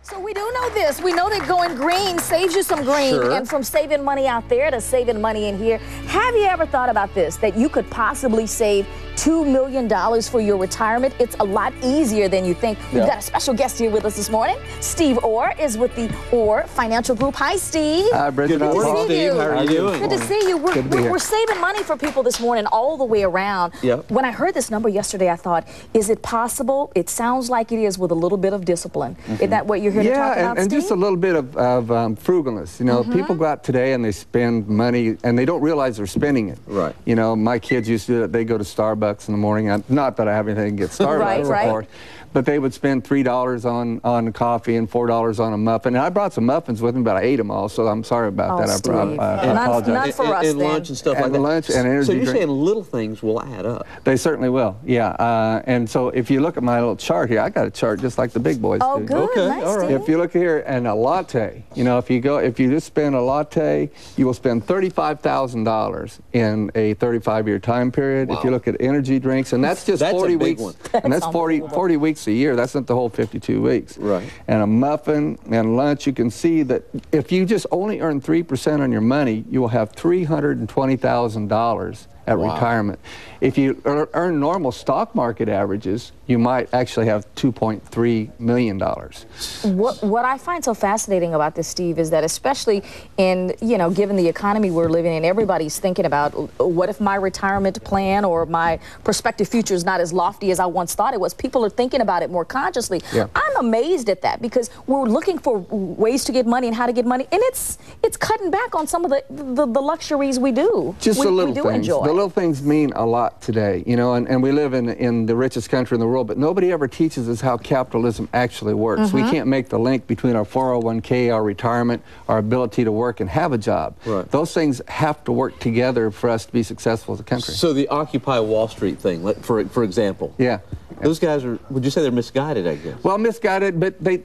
So we do know this. We know that going green saves you some green. Sure. And from saving money out there to saving money in here. Have you ever thought about this, that you could possibly save $2 million for your retirement? It's a lot easier than you think. We've got a special guest here with us this morning. Steve Orr is with the Orr Financial Group. Hi, Steve. Hi, Bridget. Good to see Steve. you. How are you doing? Good to see you. We're saving money for people this morning all the way around. Yep. When I heard this number yesterday, I thought, is it possible? It sounds like it is with a little bit of discipline. Is that what you're here to talk about, and Steve? just a little bit of frugalness. You know, people go out today and they spend money and they don't realize they're spending it. Right. You know, my kids used to do it. They go to Starbucks in the morning. Not that I have anything against Starbucks, of course. But they would spend $3 on coffee and $4 on a muffin. And I brought some muffins with me, but I ate them all, so I'm sorry about that. Steve. I apologize. None for us, and lunch and stuff like that. Lunch and energy So you're drink. saying little things will add up. They certainly will, yeah. And so if you look at my little chart here, I got a chart just like the big boys do. Good. Okay, Nice, all right. Steve. If you look here and a latte, you know, if you just spend a latte, you will spend $35,000 in a 35-year time period. Wow. If you look at energy drinks, and that's just 40 a big weeks, one. and that's 40 weeks a year. That's not the whole 52 weeks. Right. And a muffin and lunch, you can see that if you just only earn 3% on your money, you will have $320,000 at retirement. If you earn normal stock market averages, you might actually have $2.3 million. What I find so fascinating about this, Steve, is that especially in, you know, given the economy we're living in, everybody's thinking about what if my retirement plan or my prospective future is not as lofty as I once thought it was. People are thinking about it more consciously. Yeah. I'm amazed at that because we're looking for ways to get money and how to get money, and it's cutting back on some of the luxuries we do. Just the little we do things. enjoy. The little things mean a lot today, you know, and we live in the richest country in the world, but nobody ever teaches us how capitalism actually works. We can't make the link between our 401k, our retirement, our ability to work and have a job. Right. Those things have to work together for us to be successful as a country. So the Occupy Wall Street thing, for example. Yeah. Those guys are, would you say they're misguided, I guess? Well, misguided, but they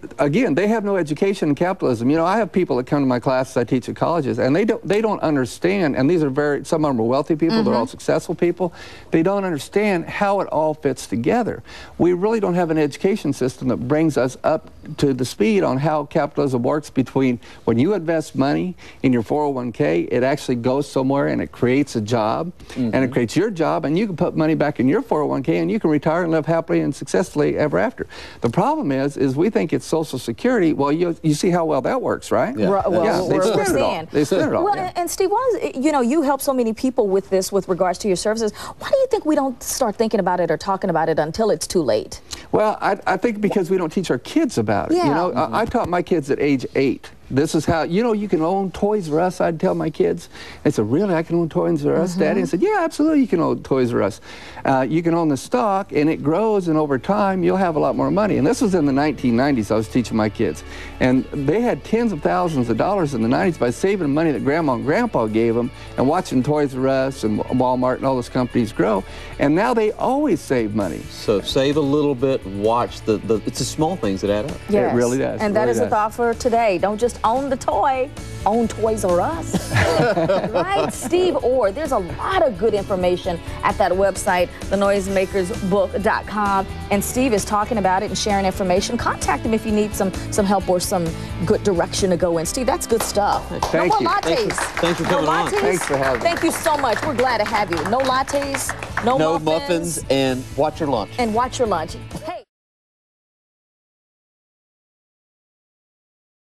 have no education in capitalism. You know, I have people that come to my classes I teach at colleges, and they don't understand, and these are some of them are wealthy people, they're all successful people. They don't understand how it all fits together. We really don't have an education system that brings us up to the speed on how capitalism works between when you invest money in your 401k, it actually goes somewhere and it creates a job, and it creates your job, and you can put money back in your 401k, and you can retire and live happily and successfully ever after. The problem is we think it's Social Security. Well, you see how well that works, right? Yeah. Well, they we're spend it all. seeing. They spend it all. Well, yeah. and Steve, you know, you help so many people with this with regards to your services. Why do you think we don't start thinking about it or talking about it until it's too late? Well, I think because we don't teach our kids about it. Yeah. You know, I taught my kids at age 8. This is how, you know, you can own Toys R Us, I'd tell my kids. They said, really, I can own Toys R Us, Daddy? I said, yeah, absolutely, you can own Toys R Us. You can own the stock, and it grows, and over time, you'll have a lot more money. And this was in the 1990s, I was teaching my kids. And they had tens of thousands of dollars in the 90s by saving money that Grandma and Grandpa gave them and watching Toys R Us and Walmart and all those companies grow. And now they always save money. So save a little bit, watch it's the small things that add up. Yes. It really does. And that is a thought for today. Don't just own the toy, own Toys R Us. Right, Steve Orr. There's a lot of good information at that website, thenoisemakersbook.com. And Steve is talking about it and sharing information. Contact him if you need some help or some good direction to go in. Steve, that's good stuff. Thank no you. more lattes. Thanks for coming on. Thanks for having me. Thank you so much. We're glad to have you. No lattes, no No muffins, and watch your lunch. And watch your lunch.